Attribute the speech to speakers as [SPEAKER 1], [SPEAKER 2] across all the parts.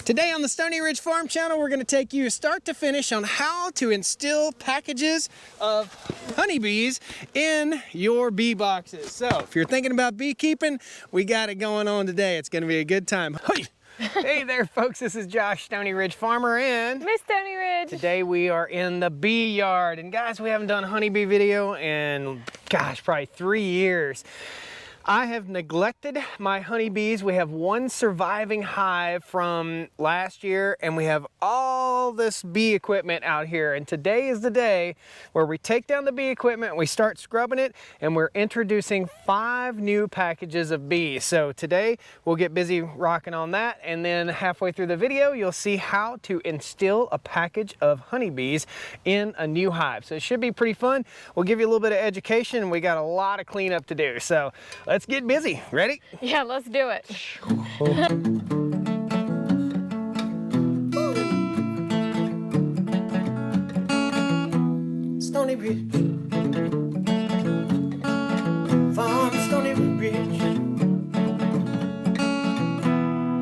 [SPEAKER 1] Today on the Stoney Ridge Farm Channel, we're going to take you start to finish on how to instill packages of honeybees in your bee boxes. So if you're thinking about beekeeping, we got it going on today. It's going to be a good time. Hey there folks, this is Josh, Stoney Ridge Farmer, and
[SPEAKER 2] Miss Stoney Ridge.
[SPEAKER 1] Today we are in the bee yard. And guys, we haven't done a honeybee video in, gosh, probably 3 years. I have neglected my honeybees. We have one surviving hive from last year, and we have all this bee equipment out here. And today is the day where we take down the bee equipment, we start scrubbing it, and we're introducing 5 new packages of bees. So today we'll get busy rocking on that, and then halfway through the video, you'll see how to instill a package of honeybees in a new hive. So it should be pretty fun. We'll give you a little bit of education, and we got a lot of cleanup to do. So let's get busy. Ready?
[SPEAKER 2] Yeah, let's do it.
[SPEAKER 1] Stoney Ridge Farm, Stoney Ridge,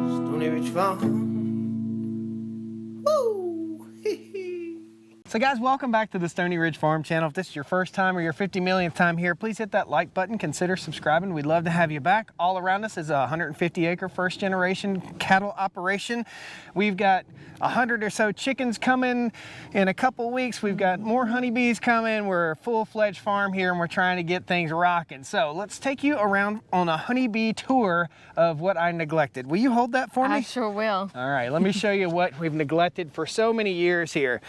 [SPEAKER 1] Stoney Ridge Farm. So guys, welcome back to the Stoney Ridge Farm Channel. If this is your first time or your 50 millionth time here, please hit that like button, consider subscribing. We'd love to have you back. All around us is a 150-acre first generation cattle operation. We've got 100 or so chickens coming in a couple weeks. We've got more honeybees coming. We're a full-fledged farm here, and we're trying to get things rocking. So let's take you around on a honeybee tour of what I neglected. Will you hold that for me?
[SPEAKER 2] I sure will.
[SPEAKER 1] All right, let me show you what we've neglected for so many years here.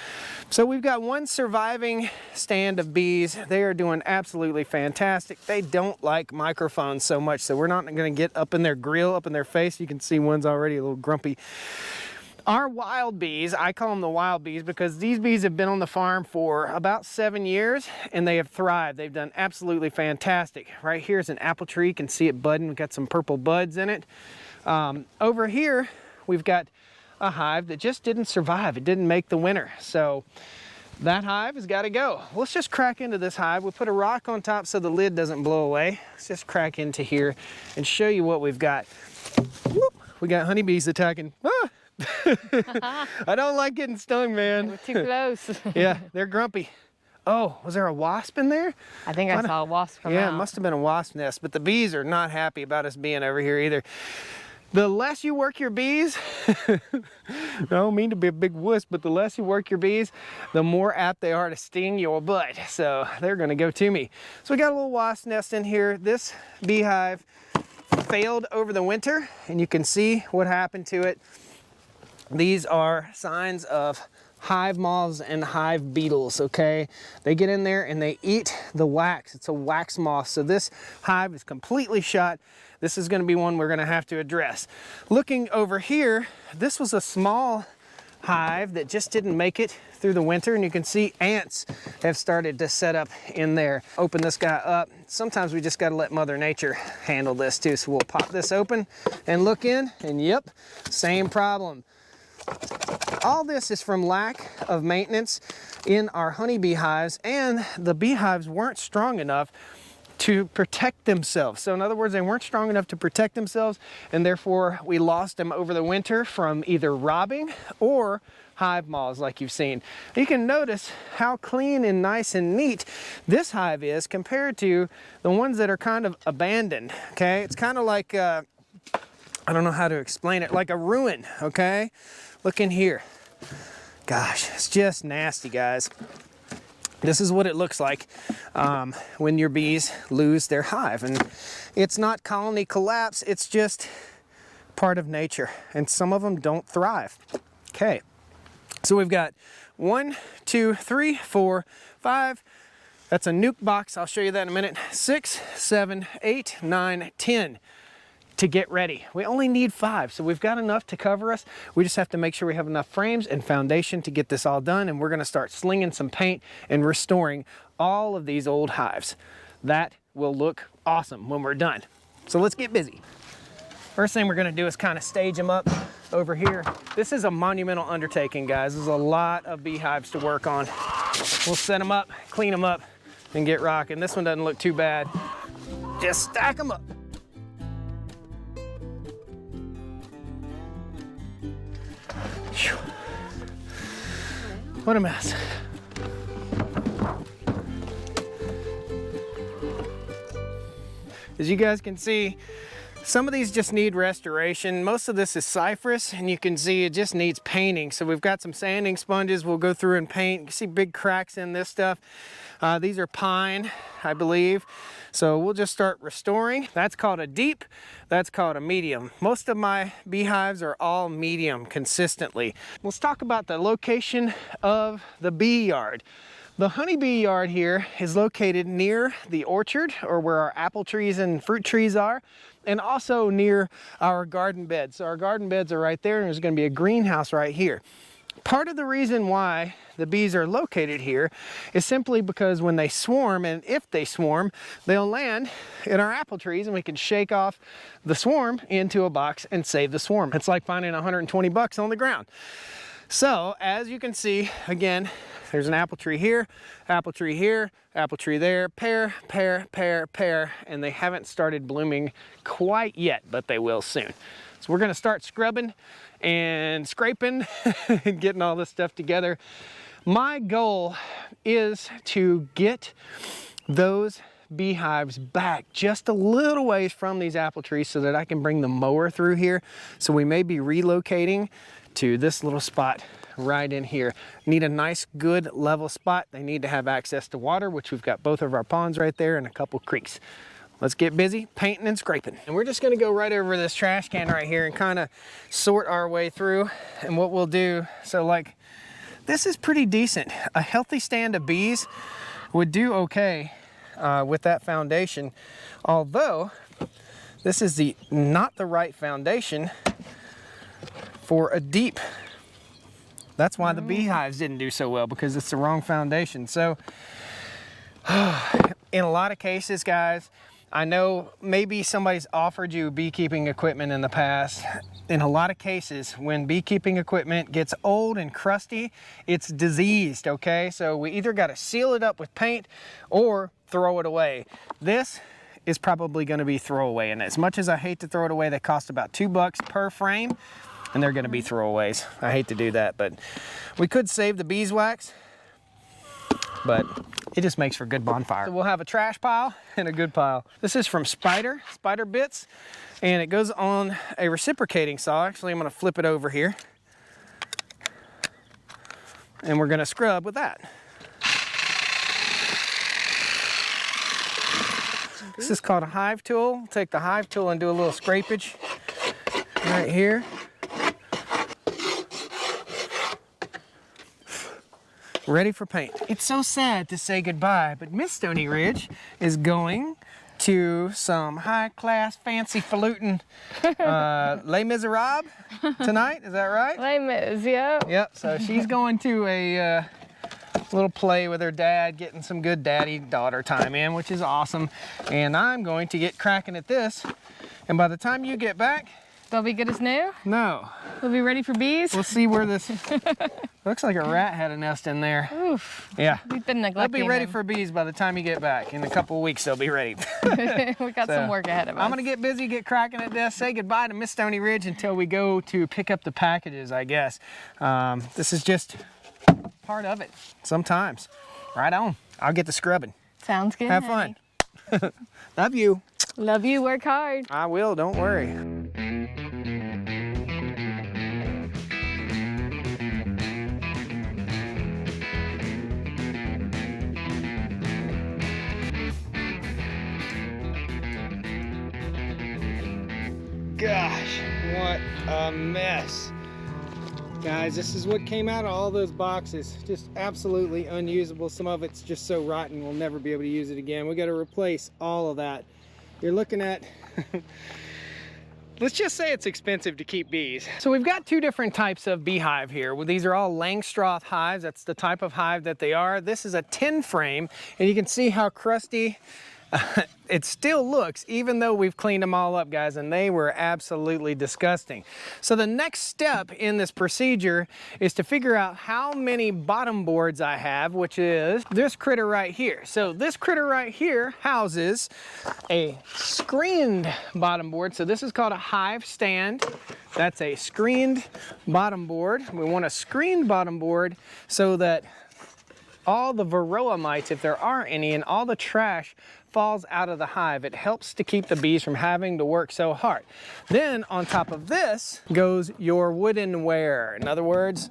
[SPEAKER 1] So we've got one surviving stand of bees. They are doing absolutely fantastic. They don't like microphones so much, so we're not going to get up in their grill, up in their face. You can see one's already a little grumpy. Our wild bees, I call them the wild bees because these bees have been on the farm for about 7 years and they have thrived. They've done absolutely fantastic. Right here's an apple tree. You can see it budding. We've got some purple buds in it. Over here, we've got a hive that just didn't survive. It didn't make the winter. So that hive has got to go. Let's just crack into this hive. We'll put a rock on top so the lid doesn't blow away. Let's just crack into here and show you what we've got. Whoop. We got honeybees attacking. Ah! I don't like getting stung, man.
[SPEAKER 2] We're too close.
[SPEAKER 1] Yeah, they're grumpy. Oh, was there a wasp in there?
[SPEAKER 2] I think I saw a wasp come out.
[SPEAKER 1] Yeah, it must have been a wasp nest, but the bees are not happy about us being over here either. The less you work your bees, I don't mean to be a big wuss, but the less you work your bees, the more apt they are to sting your butt. So they're gonna go to me. So we got a little wasp nest in here. This beehive failed over the winter, and you can see what happened to it. These are signs of hive moths and hive beetles, okay? They get in there and they eat the wax. It's a wax moth. So this hive is completely shot. This is gonna be one we're gonna have to address. Looking over here, this was a small hive that just didn't make it through the winter, and you can see ants have started to set up in there. Open this guy up. Sometimes we just gotta let Mother Nature handle this too. So we'll pop this open and look in, and yep, same problem. All this is from lack of maintenance in our honeybee hives, and the beehives weren't strong enough to protect themselves. So in other words, they weren't strong enough to protect themselves, and therefore we lost them over the winter from either robbing or hive moths like you've seen. You can notice how clean and nice and neat this hive is compared to the ones that are kind of abandoned, okay? It's kind of like, I don't know how to explain it, like a ruin, okay? Look in here. Gosh, it's just nasty, guys. This is what it looks like when your bees lose their hive. And it's not colony collapse, it's just part of nature. And some of them don't thrive. Okay, so we've got 1, 2, 3, 4, 5. That's a nuke box. I'll show you that in a minute. 6, 7, 8, 9, 10. To get ready. We only need 5, so we've got enough to cover us. We just have to make sure we have enough frames and foundation to get this all done, and we're gonna start slinging some paint and restoring all of these old hives. That will look awesome when we're done. So let's get busy. First thing we're gonna do is kind of stage them up over here. This is a monumental undertaking, guys. There's a lot of beehives to work on. We'll set them up, clean them up, and get rocking. This one doesn't look too bad. Just stack them up. Phew. What a mess. As you guys can see, some of these just need restoration. Most of this is cypress, and you can see it just needs painting. So we've got some sanding sponges we'll go through and paint. You can see big cracks in this stuff. These are pine, I believe. So we'll just start restoring. That's called a deep, that's called a medium. Most of my beehives are all medium consistently. Let's talk about the location of the bee yard. The honeybee yard here is located near the orchard, or where our apple trees and fruit trees are, and also near our garden beds. So our garden beds are right there, and there's going to be a greenhouse right here. Part of the reason why the bees are located here is simply because when they swarm, and if they swarm, they'll land in our apple trees, and we can shake off the swarm into a box and save the swarm. It's like finding 120 bucks on the ground. So as you can see, again, there's an apple tree here, apple tree here, apple tree there, pear, pear, pear, pear, and they haven't started blooming quite yet, but they will soon. So we're gonna start scrubbing and scraping and getting all this stuff together. My goal is to get those beehives back just a little ways from these apple trees so that I can bring the mower through here. So we may be relocating to this little spot right in here. Need a nice, good, level spot. They need to have access to water, which we've got both of our ponds right there and a couple creeks. Let's get busy painting and scraping. And we're just gonna go right over this trash can right here and kind of sort our way through. And what we'll do, so like, this is pretty decent. A healthy stand of bees would do okay with that foundation. Although, this is not the right foundation for a deep. That's why the beehives didn't do so well, because it's the wrong foundation. So in a lot of cases, guys, I know maybe somebody's offered you beekeeping equipment in the past. In a lot of cases, when beekeeping equipment gets old and crusty, it's diseased, okay? So we either got to seal it up with paint or throw it away. This is probably going to be throwaway, and as much as I hate to throw it away, they cost about $2 per frame. And they're gonna be throwaways. I hate to do that, but we could save the beeswax, but it just makes for good bonfire. So we'll have a trash pile and a good pile. This is from Spider Bits, and it goes on a reciprocating saw. Actually, I'm gonna flip it over here, and we're gonna scrub with that. This is called a hive tool. Take the hive tool and do a little scrapage right here. Ready for paint. It's so sad to say goodbye, but Miss Stoney Ridge is going to some high-class, fancy-falutin' Les Miserables tonight. Is that right?
[SPEAKER 2] Les Mis, yeah.
[SPEAKER 1] Yep, so she's going to a little play with her dad, getting some good daddy-daughter time in, which is awesome. And I'm going to get cracking at this. And by the time you get back...
[SPEAKER 2] They'll be good as new?
[SPEAKER 1] No.
[SPEAKER 2] We'll be ready for bees?
[SPEAKER 1] We'll see where this... Looks like a rat had a nest in there.
[SPEAKER 2] Oof.
[SPEAKER 1] Yeah.
[SPEAKER 2] We've been neglecting
[SPEAKER 1] They'll be ready
[SPEAKER 2] them.
[SPEAKER 1] for bees by the time you get back. In a couple of weeks, they'll be ready.
[SPEAKER 2] We got some work ahead of us.
[SPEAKER 1] I'm gonna get busy, get cracking at this, say goodbye to Miss Stoney Ridge until we go to pick up the packages, I guess. This is just part of it sometimes. Right on. I'll get the scrubbing.
[SPEAKER 2] Sounds good.
[SPEAKER 1] Have fun. Love you.
[SPEAKER 2] Love you, work hard.
[SPEAKER 1] I will, don't worry. Gosh, what a mess. Guys, this is what came out of all those boxes. Just absolutely unusable. Some of it's just so rotten we'll never be able to use it again. We got to replace all of that. You're looking at, let's just say it's expensive to keep bees. So we've got two different types of beehive here. Well, these are all Langstroth hives. That's the type of hive that they are. This is a tin frame, and you can see how crusty it still looks, even though we've cleaned them all up, guys, and they were absolutely disgusting. So the next step in this procedure is to figure out how many bottom boards I have, which is this critter right here. So this critter right here houses a screened bottom board. So this is called a hive stand. That's a screened bottom board. We want a screened bottom board so that all the varroa mites, if there are any, and all the trash falls out of the hive. It helps to keep the bees from having to work so hard. Then on top of this goes your wooden ware. In other words,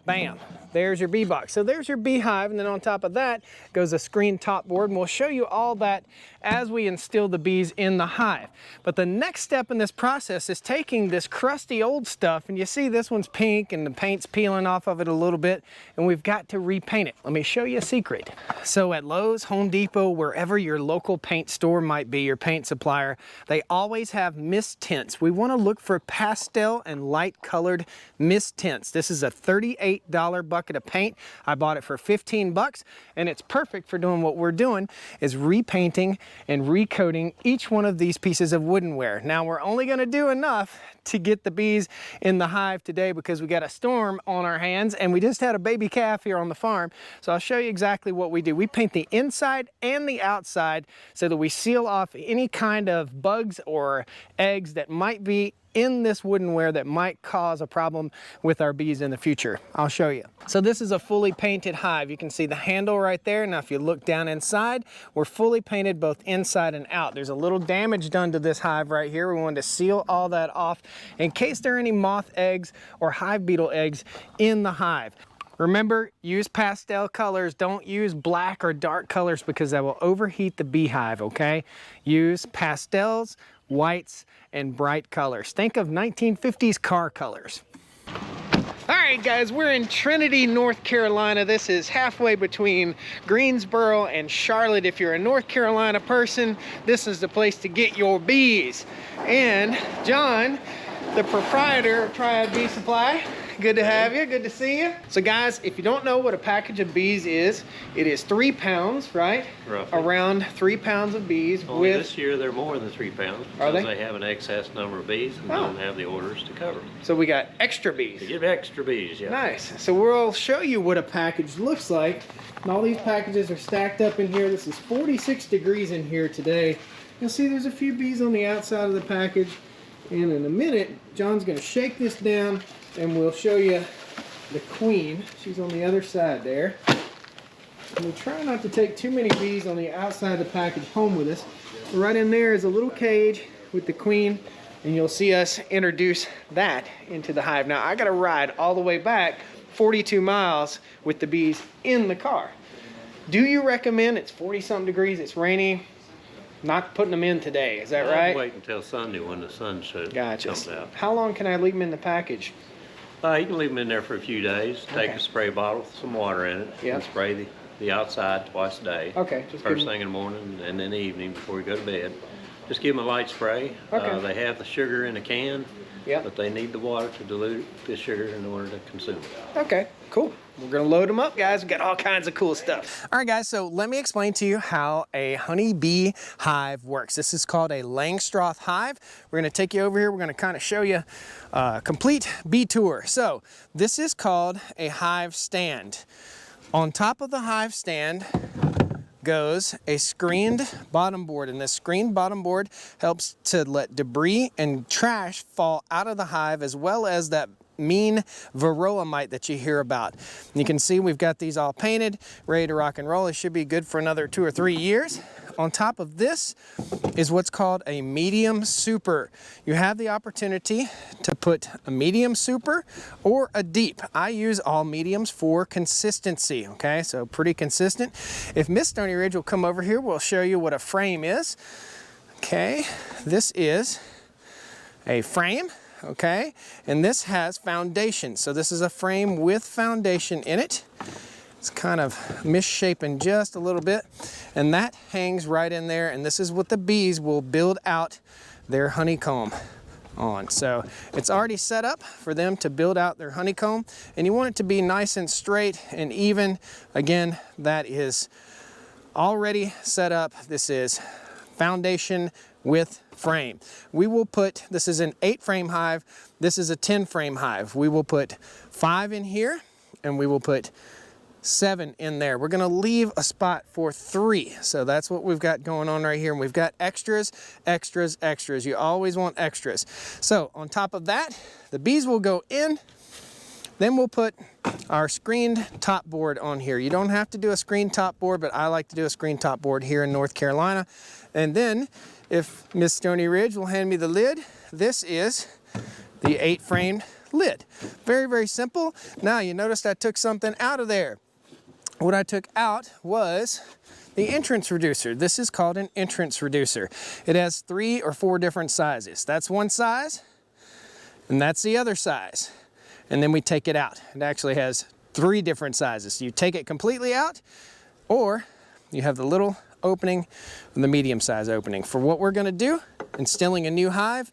[SPEAKER 1] bam, there's your bee box. So there's your beehive, and then on top of that goes a screen top board, and we'll show you all that as we instill the bees in the hive. But the next step in this process is taking this crusty old stuff, and you see this one's pink and the paint's peeling off of it a little bit, and we've got to repaint it. Let me show you a secret. So at Lowe's, Home Depot, wherever your local paint store might be, your paint supplier, they always have mist tints. We want to look for pastel and light colored mist tints. This is a $38 bucket of paint. I bought it for 15 bucks, and it's perfect for doing what we're doing, is repainting and recoating each one of these pieces of woodenware. Now we're only going to do enough to get the bees in the hive today because we got a storm on our hands and we just had a baby calf here on the farm. So I'll show you exactly what we do. We paint the inside and the outside so that we seal off any kind of bugs or eggs that might be in this woodenware that might cause a problem with our bees in the future. I'll show you. So this is a fully painted hive. You can see the handle right there. Now if you look down inside, we're fully painted both inside and out. There's a little damage done to this hive right here. We wanted to seal all that off in case there are any moth eggs or hive beetle eggs in the hive. Remember, use pastel colors. Don't use black or dark colors because that will overheat the beehive, okay? Use pastels, whites, and bright colors. Think of 1950s car colors. All right, guys, we're in Trinity, North Carolina. This is halfway between Greensboro and Charlotte. If you're a North Carolina person, this is the place to get your bees. And John, the proprietor of Triad Bee Supply, good to have you, good to see you. So guys, if you don't know what a package of bees is, it is 3 pounds, right?
[SPEAKER 3] Roughly.
[SPEAKER 1] Around 3 pounds of bees.
[SPEAKER 3] Only this year they're more than 3 pounds
[SPEAKER 1] Are
[SPEAKER 3] because
[SPEAKER 1] they?
[SPEAKER 3] have an excess number of bees and don't have the orders to cover them.
[SPEAKER 1] So we got extra bees.
[SPEAKER 3] To give extra bees, yeah.
[SPEAKER 1] Nice. So we'll show you what a package looks like. And all these packages are stacked up in here. This is 46 degrees in here today. You'll see there's a few bees on the outside of the package. And in a minute, John's going to shake this down and we'll show you the queen. She's on the other side there. And we try not to take too many bees on the outside of the package home with us. Right in there is a little cage with the queen, and you'll see us introduce that into the hive. Now I got to ride all the way back 42 miles with the bees in the car. Do you recommend, it's 40-something degrees, it's rainy, not putting them in today? Is that right?
[SPEAKER 3] I'd wait until Sunday when the sun
[SPEAKER 1] Gotcha.
[SPEAKER 3] comes out.
[SPEAKER 1] How long can I leave them in the package?
[SPEAKER 3] You can leave them in there for a few days. Take
[SPEAKER 1] Okay.
[SPEAKER 3] a spray bottle with some water in it
[SPEAKER 1] Yep.
[SPEAKER 3] and spray the outside twice a day.
[SPEAKER 1] Okay. Just
[SPEAKER 3] First
[SPEAKER 1] give 'em-
[SPEAKER 3] thing in the morning and in the evening before we go to bed. Just give them a light spray.
[SPEAKER 1] Okay.
[SPEAKER 3] They have the sugar in a can,
[SPEAKER 1] Yep.
[SPEAKER 3] but they need the water to dilute the sugar in order to consume it.
[SPEAKER 1] Okay, cool. We're gonna load them up, guys. We got all kinds of cool stuff. All right, guys, so let me explain to you how a honeybee hive works. This is called a Langstroth hive. We're gonna take you over here. We're gonna kind of show you a complete bee tour. So this is called a hive stand. On top of the hive stand goes a screened bottom board, and this screened bottom board helps to let debris and trash fall out of the hive, as well as that mean varroa mite that you hear about. And you can see we've got these all painted, ready to rock and roll. It should be good for another 2 or 3 years. On top of this is what's called a medium super. You have the opportunity to put a medium super or a deep. I use all mediums for consistency, okay? So pretty consistent. If Miss Stoney Ridge will come over here, we'll show you what a frame is. Okay, this is a frame. Okay, and this has foundation. So this is a frame with foundation in it. It's kind of misshapen just a little bit, and that hangs right in there, and this is what the bees will build out their honeycomb on. So it's already set up for them to build out their honeycomb, and you want it to be nice and straight and even. Again, that is already set up. This is foundation with frame. We will put, this is an 8-frame hive, this is a 10-frame hive. We will put 5 in here and we will put 7 in there. We're gonna leave a spot for 3. So that's what we've got going on right here. And we've got extras, extras, extras. You always want extras. So on top of that, the bees will go in. Then we'll put our screened top board on here. You don't have to do a screened top board, but I like to do a screened top board here in North Carolina. And then if Miss Stoney Ridge will hand me the lid, this is the 8-frame lid. Very, very simple. Now you noticed I took something out of there. What I took out was the entrance reducer. This is called an entrance reducer. It has 3 or 4 different sizes. That's one size, and that's the other size. And then we take it out. It actually has 3 different sizes. You take it completely out, or you have the little opening and the medium size opening. For what we're gonna do, instilling a new hive,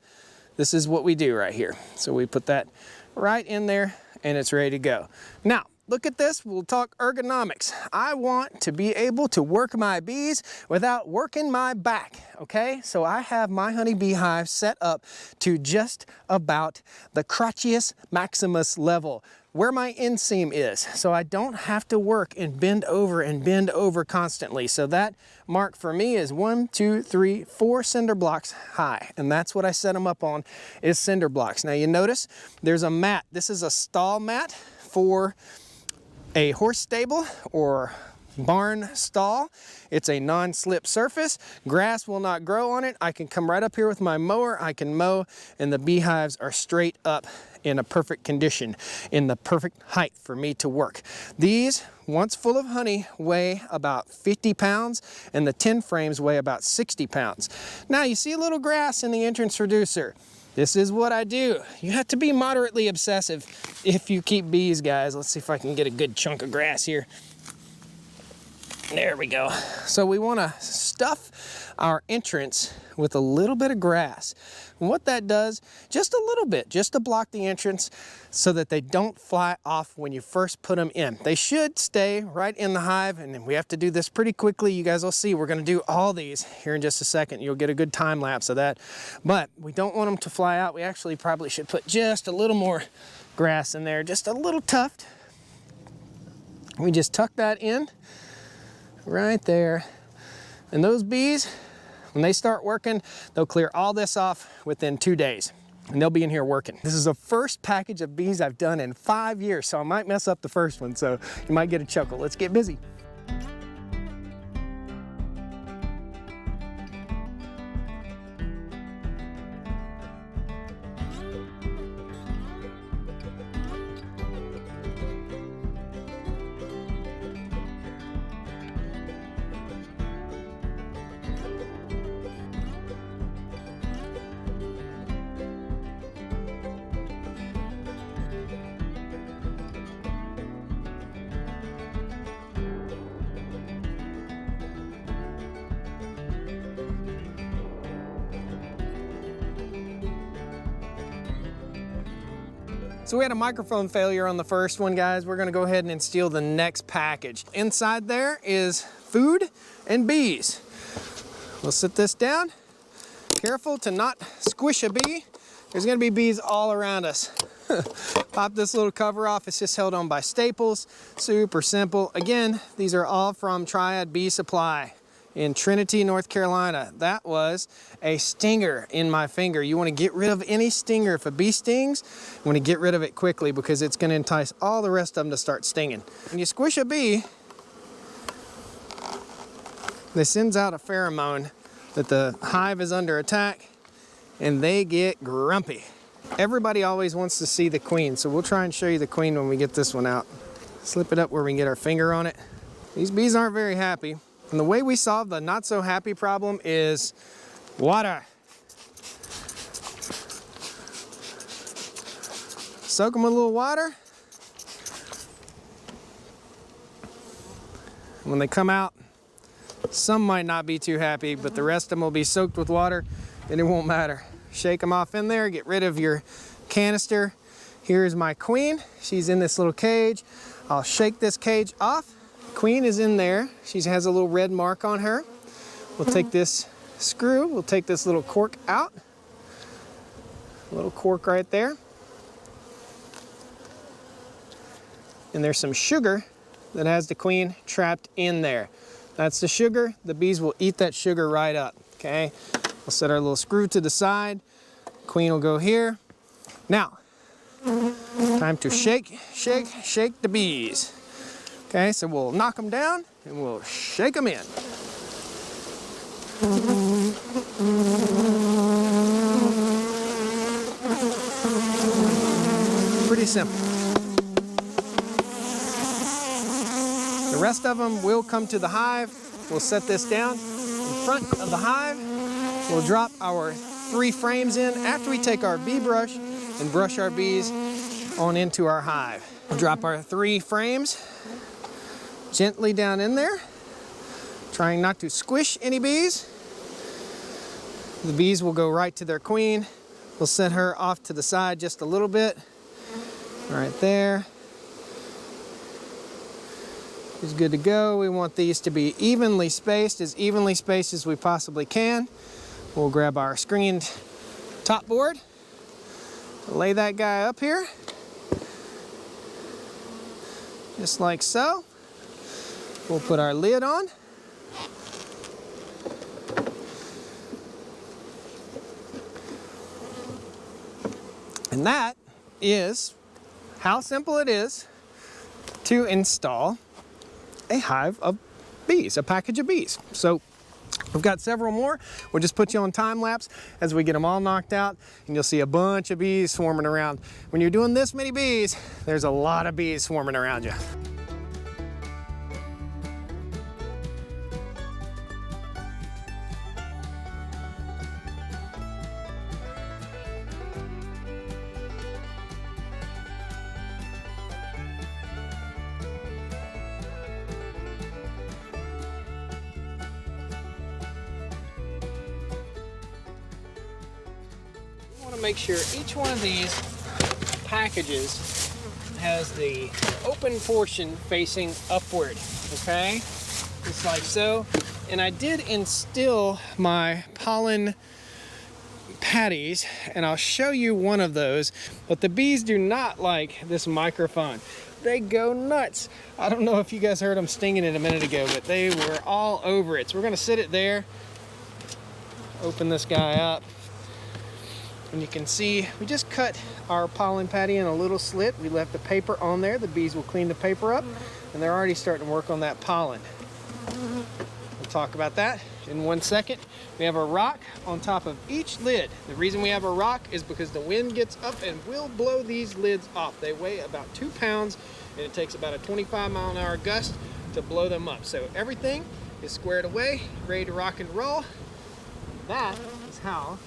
[SPEAKER 1] this is what we do right here. So we put that right in there and it's ready to go. Now, look at this, we'll talk ergonomics. I want to be able to work my bees without working my back, okay? So I have my honeybee hive set up to just about the crotchius maximus level, where my inseam is. So I don't have to work and bend over constantly. So that mark for me is 1, 2, 3, 4 cinder blocks high. And that's what I set them up on, is cinder blocks. Now you notice there's a mat. This is a stall mat for a horse stable or barn stall. It's a non-slip surface. Grass will not grow on it. I can come right up here with my mower, I can mow, and the beehives are straight up in a perfect condition, in the perfect height for me to work. These, once full of honey, weigh about 50 pounds, and the 10 frames weigh about 60 pounds. Now you see a little grass in the entrance reducer. This is what I do. You have to be moderately obsessive if you keep bees, guys. Let's see if I can get a good chunk of grass here. There we go. So we want to stuff our entrance with a little bit of grass. And what that does, just a little bit, just to block the entrance so that they don't fly off when you first put them in. They should stay right in the hive, and we have to do this pretty quickly. You guys will see we're going to do all these here in just a second. You'll get a good time lapse of that. But we don't want them to fly out. We actually probably should put just a little more grass in there, just a little tuft. We just tuck that in right there. And those bees, when they start working, they'll clear all this off within 2 days. And they'll be in here working. This is the first package of bees I've done in 5 years, so I might mess up the first one, so you might get a chuckle. Let's get busy. So we had a microphone failure on the first one, guys. We're gonna go ahead and instill the next package. Inside there is food and bees. We'll sit this down. Careful to not squish a bee. There's gonna be bees all around us. Pop this little cover off. It's just held on by staples. Super simple. Again, these are all from Triad Bee Supply in Trinity, North Carolina. That was a stinger in my finger. You want to get rid of any stinger. If a bee stings, you want to get rid of it quickly because it's going to entice all the rest of them to start stinging. When you squish a bee, this sends out a pheromone that the hive is under attack, and they get grumpy. Everybody always wants to see the queen, so we'll try and show you the queen when we get this one out. Slip it up where we can get our finger on it. These bees aren't very happy. And the way we solve the not so happy problem is water. Soak them with a little water. When they come out, some might not be too happy, but the rest of them will be soaked with water and it won't matter. Shake them off in there, get rid of your canister. Here's my queen. She's in this little cage. I'll shake this cage off. Queen is in there. She has a little red mark on her. We'll take this screw, we'll take this little cork out. A little cork right there. And there's some sugar that has the queen trapped in there. That's the sugar. The bees will eat that sugar right up, okay? We'll set our little screw to the side. Queen will go here. Now, time to shake, shake, shake the bees. Okay, so we'll knock them down and we'll shake them in. Pretty simple. The rest of them will come to the hive. We'll set this down in front of the hive. We'll drop our 3 frames in after we take our bee brush and brush our bees on into our hive. We'll drop our 3 frames gently down in there, trying not to squish any bees. The bees will go right to their queen. We'll set her off to the side just a little bit. Right there. She's good to go. We want these to be evenly spaced as we possibly can. We'll grab our screened top board, lay that guy up here, just like so. We'll put our lid on. And that is how simple it is to install a hive of bees, a package of bees. So we've got several more. We'll just put you on time lapse as we get them all knocked out, and you'll see a bunch of bees swarming around. When you're doing this many bees, there's a lot of bees swarming around you. Make sure each one of these packages has the open portion facing upward, okay? Just like so. And I did instill my pollen patties, and I'll show you one of those, but the bees do not like this microphone. They go nuts. I don't know if you guys heard them stinging it a minute ago, but they were all over it. So we're gonna sit it there, open this guy up. And you can see we just cut our pollen patty in a little slit. We left the paper on there. The bees will clean the paper up, and they're already starting to work on that pollen. We'll talk about that in 1 second. We have a rock on top of each lid. The reason we have a rock is because the wind gets up and will blow these lids off. They weigh about 2 pounds, and it takes about a 25-mile-an-hour gust to blow them up. So everything is squared away, ready to rock and roll. That is how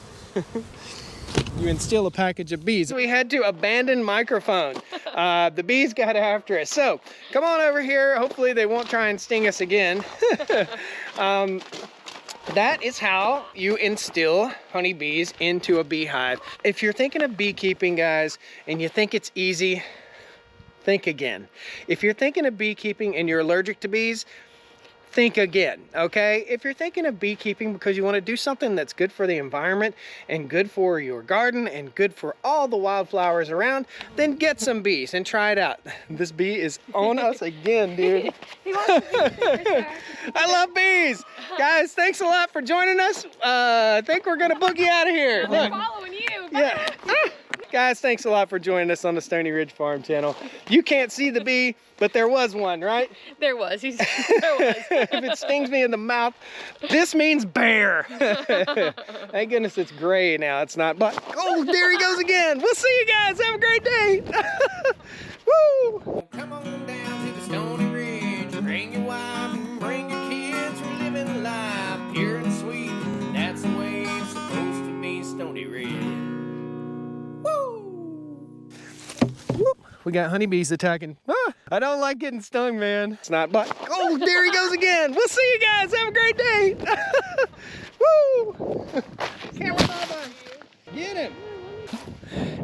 [SPEAKER 1] you instill a package of bees. We had to abandon microphone. The bees got after us. So come on over here. Hopefully they won't try and sting us again. That is how you instill honeybees into a beehive. If you're thinking of beekeeping, guys, and you think it's easy, think again. If you're thinking of beekeeping and you're allergic to bees, think again, okay? If you're thinking of beekeeping because you want to do something that's good for the environment and good for your garden and good for all the wildflowers around, then get some bees and try it out. This bee is on us again, dude.
[SPEAKER 2] He wants to be
[SPEAKER 1] I love bees. Guys, thanks a lot for joining us. I think we're going to boogie out of here.
[SPEAKER 2] They're
[SPEAKER 1] Look.
[SPEAKER 2] following you.
[SPEAKER 1] Yeah. Guys, thanks a lot for joining us on the Stoney Ridge Farm channel. You can't see the bee, but there was one, right?
[SPEAKER 2] There was. There was.
[SPEAKER 1] If it stings me in the mouth, this means bear. Thank goodness it's gray now. It's not black. Oh, there he goes again. We'll see you guys. Have a great day. Woo! Come on down to the Stoney Ridge. Bring your wife and bring your kids. We're living life pure and sweet. That's the way it's supposed to be, Stoney Ridge. Whoop. We got honeybees attacking. Ah, I don't like getting stung, man. It's not black. Oh, there he goes again. We'll see you guys. Have a great day. Woo! Camera baba. Get him.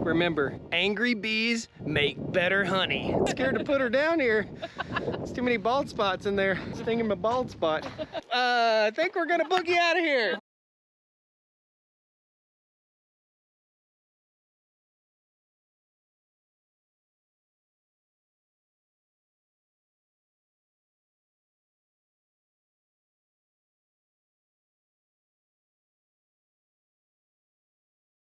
[SPEAKER 1] Remember, angry bees make better honey. Scared to put her down here. There's too many bald spots in there. Stinging my bald spot. I think we're gonna boogie out of here.